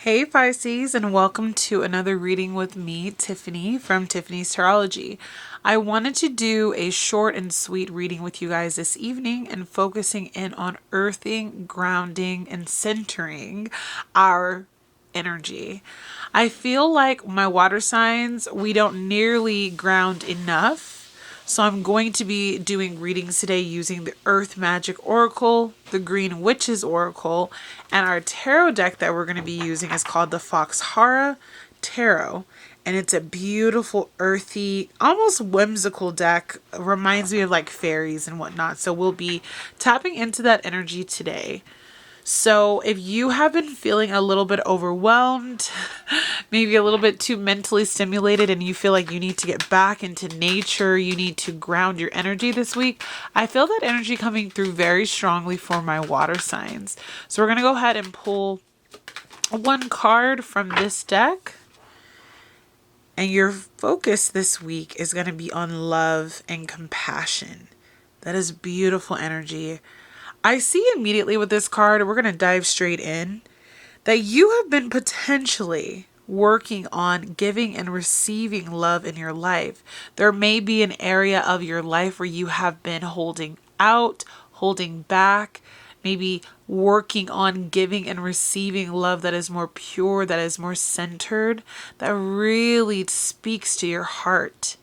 Hey Pisces, and welcome to another reading with me, Tiffany from tiffanystarology. I wanted to do a short and sweet reading with you guys this evening and focusing in on earthing, grounding, and centering our energy. I feel like my water signs, we don't nearly ground enough. So I'm going to be doing readings today using the Earth Magic Oracle, the Green Witches Oracle, and our tarot deck that we're going to be using is called the Foxhara Tarot. And it's a beautiful, earthy, almost whimsical deck. It reminds me of like fairies and whatnot. So we'll be tapping into that energy today. So if you have been feeling a little bit overwhelmed, maybe a little bit too mentally stimulated, and you feel like you need to get back into nature, you need to ground your energy this week, I feel that energy coming through very strongly for my water signs. So we're going to go ahead and pull one card from this deck. And your focus this week is going to be on love and compassion. That is beautiful energy. I see immediately with this card, we're going to dive straight in, that you have been potentially working on giving and receiving love in your life. There may be an area of your life where you have been holding out, holding back, maybe working on giving and receiving love that is more pure, that is more centered, that really speaks to your heart.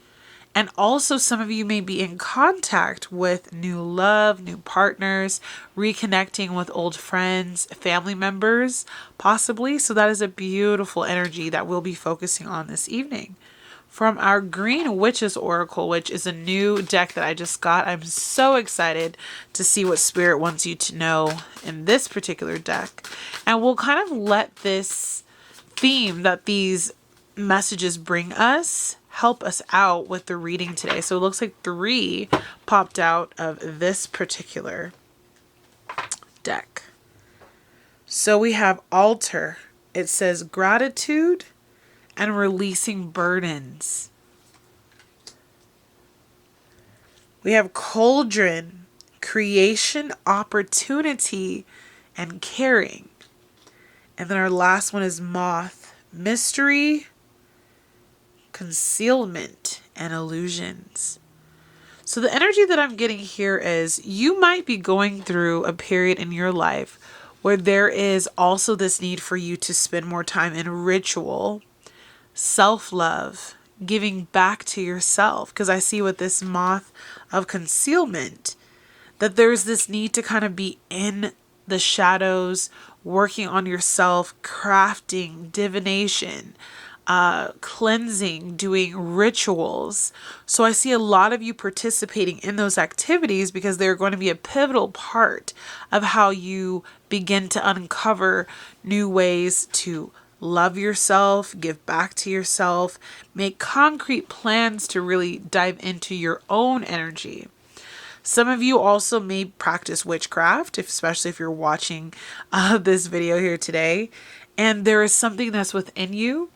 And also some of you may be in contact with new love, new partners, reconnecting with old friends, family members, possibly. So that is a beautiful energy that we'll be focusing on this evening. From our Green Witches Oracle, which is a new deck that I just got. I'm so excited to see what Spirit wants you to know in this particular deck. And we'll kind of let this theme that these messages bring us help us out with the reading today. So it looks like 3 popped out of this particular deck. So we have Altar. It says gratitude and releasing burdens. We have Cauldron, creation, opportunity, and caring. And then our last one is Moth, mystery, concealment, and illusions. So the energy that I'm getting here is you might be going through a period in your life where there is also this need for you to spend more time in ritual, self-love, giving back to yourself. Because I see with this Moth of concealment that there's this need to kind of be in the shadows, working on yourself, crafting, divination, cleansing, doing rituals. So I see a lot of you participating in those activities because they're going to be a pivotal part of how you begin to uncover new ways to love yourself, give back to yourself, make concrete plans to really dive into your own energy. Some of you also may practice witchcraft, especially if you're watching this video here today. And there is something that's within you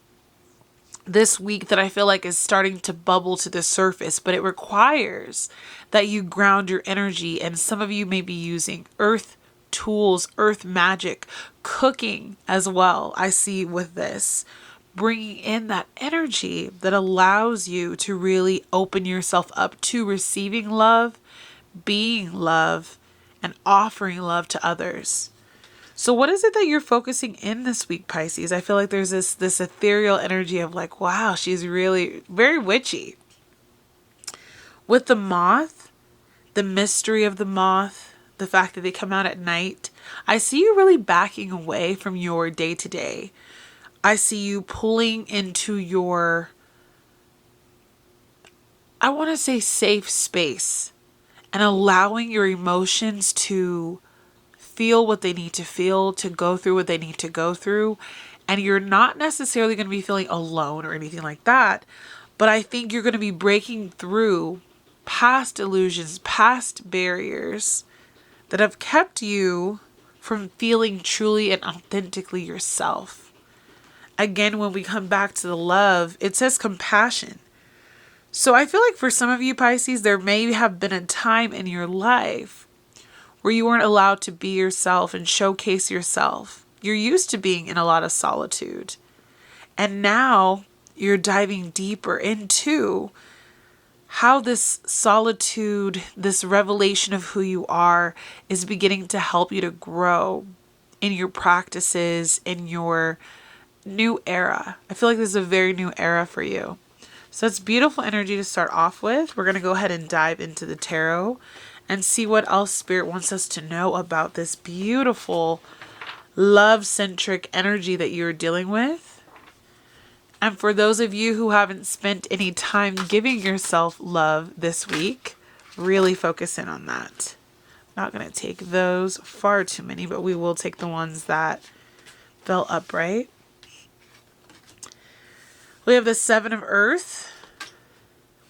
this week that I feel like is starting to bubble to the surface, but it requires that you ground your energy. And some of you may be using earth tools, earth magic, cooking as well. I see with this, bringing in that energy that allows you to really open yourself up to receiving love, being love, and offering love to others. So what is it that you're focusing in this week, Pisces? I feel like there's this ethereal energy of like, wow, she's really very witchy. With the moth, the mystery of the moth, the fact that they come out at night, I see you really backing away from your day-to-day. I see you pulling into your, I want to say, safe space and allowing your emotions to feel what they need to feel, to go through what they need to go through. And you're not necessarily going to be feeling alone or anything like that. But I think you're going to be breaking through past illusions, past barriers that have kept you from feeling truly and authentically yourself. Again, when we come back to the love, it says compassion. So I feel like for some of you Pisces, there may have been a time in your life where you weren't allowed to be yourself and showcase yourself. You're used to being in a lot of solitude. And now you're diving deeper into how this solitude, this revelation of who you are, is beginning to help you to grow in your practices, in your new era. I feel like this is a very new era for you. So it's beautiful energy to start off with. We're going to go ahead and dive into the tarot and see what else Spirit wants us to know about this beautiful love-centric energy that you're dealing with. And for those of you who haven't spent any time giving yourself love this week, really focus in on that. Not going to take those, far too many, but we will take the ones that fell upright. We have the Seven of Earth.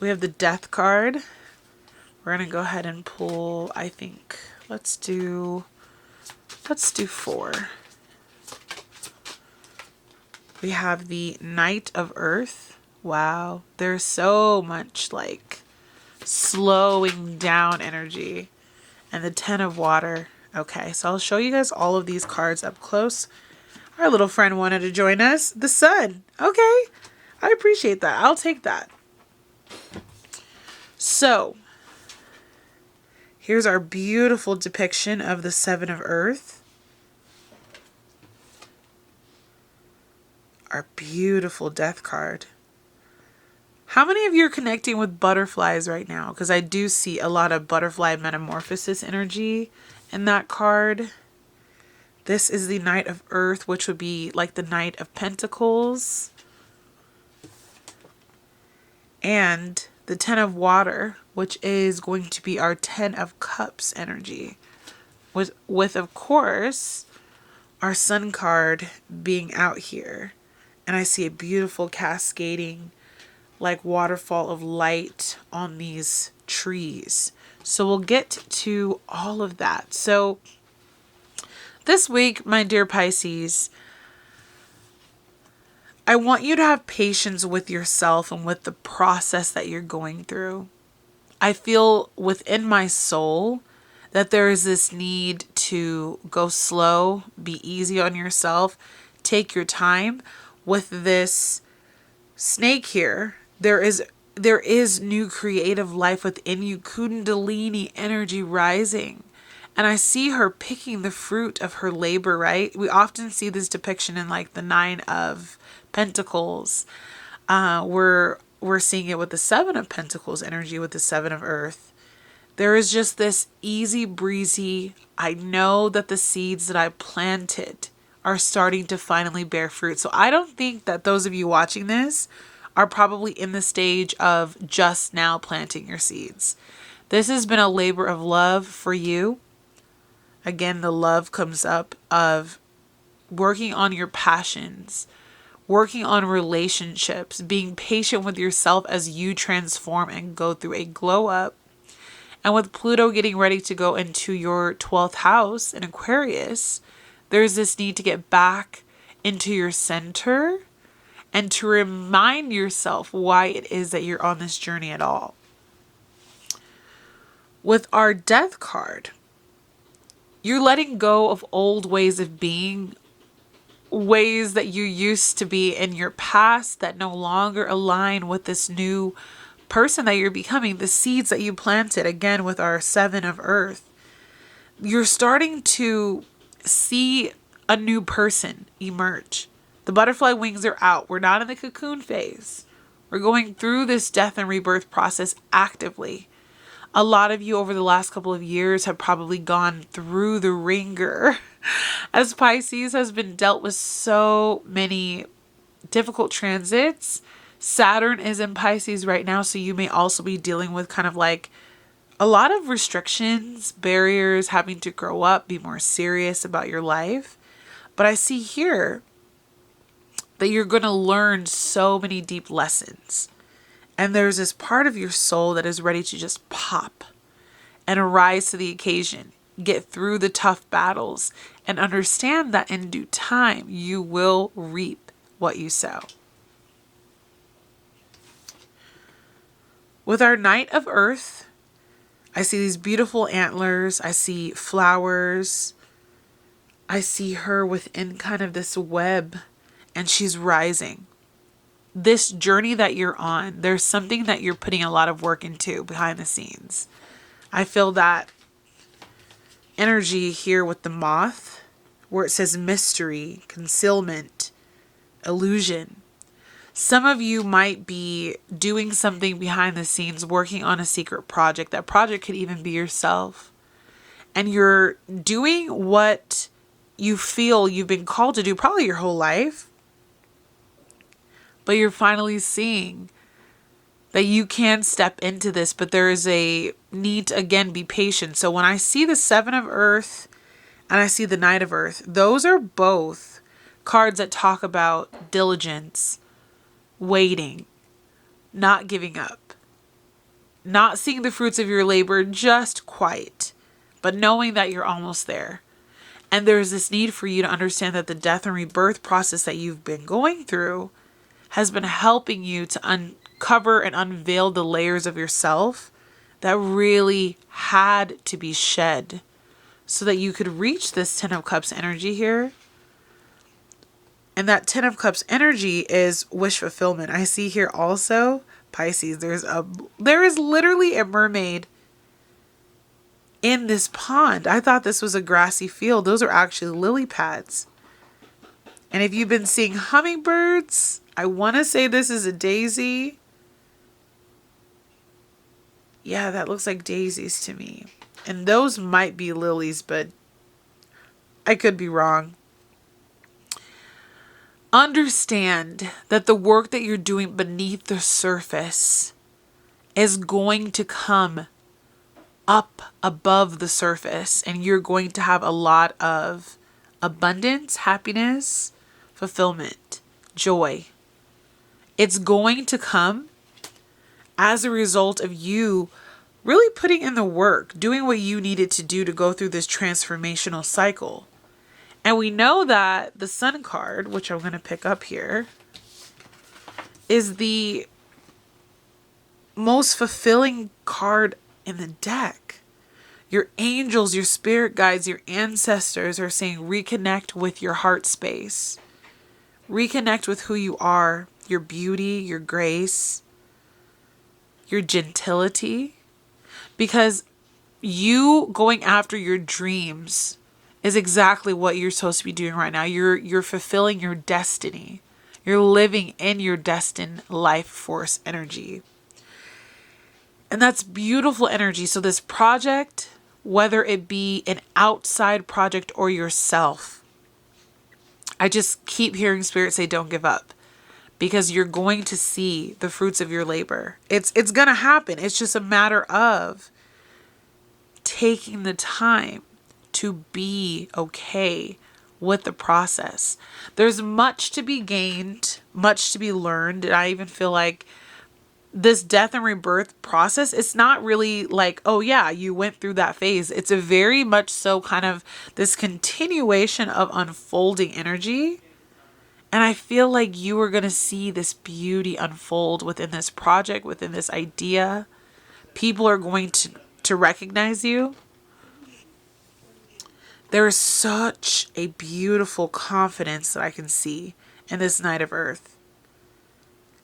We have the Death card. We're going to go ahead and pull, I think, let's do 4. We have the Knight of Earth. Wow, there's so much like slowing down energy. And the Ten of Water. Okay, so I'll show you guys all of these cards up close. Our little friend wanted to join us. The Sun. Okay, I appreciate that. I'll take that. So, here's our beautiful depiction of the Seven of Earth. Our beautiful Death card. How many of you are connecting with butterflies right now? Because I do see a lot of butterfly metamorphosis energy in that card. This is the Knight of Earth, which would be like the Knight of Pentacles. And the Ten of Water, which is going to be our Ten of Cups energy. With of course, our Sun card being out here. And I see a beautiful cascading like waterfall of light on these trees. So we'll get to all of that. So this week, my dear Pisces, I want you to have patience with yourself and with the process that you're going through. I feel within my soul that there is this need to go slow, be easy on yourself, take your time. With this snake here, there is new creative life within you, Kundalini energy rising. And I see her picking the fruit of her labor, right? We often see this depiction in like the Nine of Pentacles. We're seeing it with the Seven of Pentacles energy, with the Seven of Earth. There is just this easy breezy, I know that the seeds that I planted are starting to finally bear fruit. So I don't think that those of you watching this are probably in the stage of just now planting your seeds. This has been a labor of love for you. Again, the love comes up of working on your passions, working on relationships, being patient with yourself as you transform and go through a glow up. And with Pluto getting ready to go into your 12th house in Aquarius, there's this need to get back into your center and to remind yourself why it is that you're on this journey at all. With our Death card, you're letting go of old ways of being, ways that you used to be in your past that no longer align with this new person that you're becoming, the seeds that you planted. Again, with our Seven of Earth, you're starting to see a new person emerge. The butterfly wings are out. We're not in the cocoon phase. We're going through this death and rebirth process actively. A lot of you over the last couple of years have probably gone through the ringer as Pisces has been dealt with so many difficult transits. Saturn is in Pisces right now, so you may also be dealing with kind of like a lot of restrictions, barriers, having to grow up, be more serious about your life. But I see here that you're going to learn so many deep lessons. And there's this part of your soul that is ready to just pop and arise to the occasion, get through the tough battles, and understand that in due time, you will reap what you sow. With our Knight of Earth, I see these beautiful antlers. I see flowers. I see her within kind of this web, and she's rising. This journey that you're on, there's something that you're putting a lot of work into behind the scenes. I feel that energy here with the moth, where it says mystery, concealment, illusion. Some of you might be doing something behind the scenes, working on a secret project. That project could even be yourself. And you're doing what you feel you've been called to do probably your whole life. But you're finally seeing that you can step into this, but there is a need to, again, be patient. So when I see the Seven of Earth and I see the Knight of Earth, those are both cards that talk about diligence, waiting, not giving up, not seeing the fruits of your labor just quite, but knowing that you're almost there. And there's this need for you to understand that the death and rebirth process that you've been going through has been helping you to uncover and unveil the layers of yourself that really had to be shed so that you could reach this Ten of Cups energy here. And that Ten of Cups energy is wish fulfillment. I see here also, Pisces, there is literally a mermaid in this pond. I thought this was a grassy field. Those are actually lily pads. And if you've been seeing hummingbirds, I want to say this is a daisy. Yeah, that looks like daisies to me. And those might be lilies, but I could be wrong. Understand that the work that you're doing beneath the surface is going to come up above the surface, and you're going to have a lot of abundance, happiness, fulfillment, joy. It's going to come as a result of you really putting in the work, doing what you needed to do to go through this transformational cycle. And we know that the Sun card, which I'm going to pick up here, is the most fulfilling card in the deck. Your angels, your spirit guides, your ancestors are saying reconnect with your heart space. Reconnect with who you are, your beauty, your grace, your gentility. Because you going after your dreams is exactly what you're supposed to be doing right now. You're fulfilling your destiny. You're living in your destined life force energy. And that's beautiful energy. So this project, whether it be an outside project or yourself, I just keep hearing Spirit say, don't give up, because you're going to see the fruits of your labor. It's going to happen. It's just a matter of taking the time to be okay with the process. There's much to be gained, much to be learned. And I even feel like this death and rebirth process, it's not really like, oh yeah, you went through that phase. It's a very much so kind of this continuation of unfolding energy. And I feel like you are going to see this beauty unfold within this project, within this idea. People are going to recognize you. There is such a beautiful confidence that I can see in this Knight of Earth.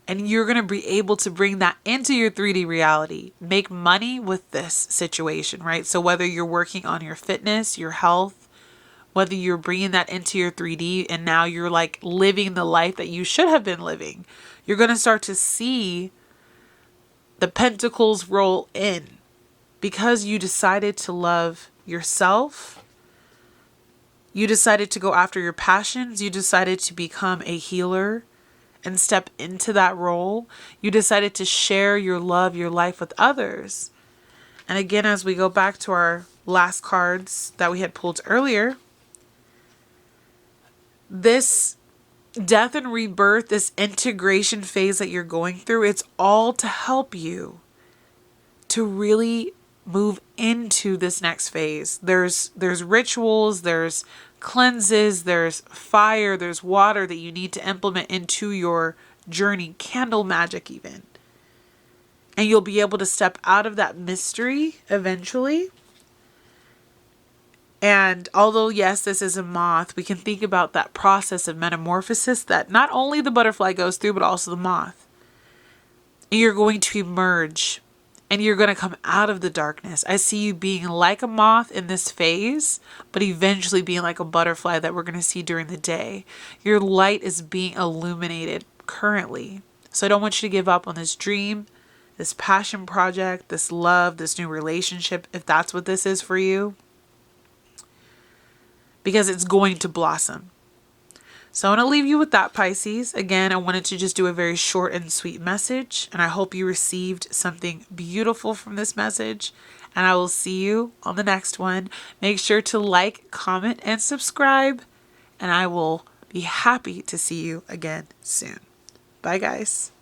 And you're going to be able to bring that into your 3D reality. Make money with this situation, right? So whether you're working on your fitness, your health, whether you're bringing that into your 3D and now you're like living the life that you should have been living, you're going to start to see the pentacles roll in because you decided to love yourself. You decided to go after your passions. You decided to become a healer and step into that role. You decided to share your love, your life with others. And again, as we go back to our last cards that we had pulled earlier, this death and rebirth, this integration phase that you're going through, it's all to help you to really move into this next phase. There's rituals, there's cleanses, there's fire, there's water that you need to implement into your journey, candle magic even. And you'll be able to step out of that mystery eventually And although, yes, this is a moth, we can think about that process of metamorphosis that not only the butterfly goes through, but also the moth. And you're going to emerge and you're going to come out of the darkness. I see you being like a moth in this phase, but eventually being like a butterfly that we're going to see during the day. Your light is being illuminated currently. So I don't want you to give up on this dream, this passion project, this love, this new relationship, if that's what this is for you, because it's going to blossom. So I want to leave you with that, Pisces. Again, I wanted to just do a very short and sweet message, and I hope you received something beautiful from this message, and I will see you on the next one. Make sure to like, comment, and subscribe, and I will be happy to see you again soon. Bye, guys.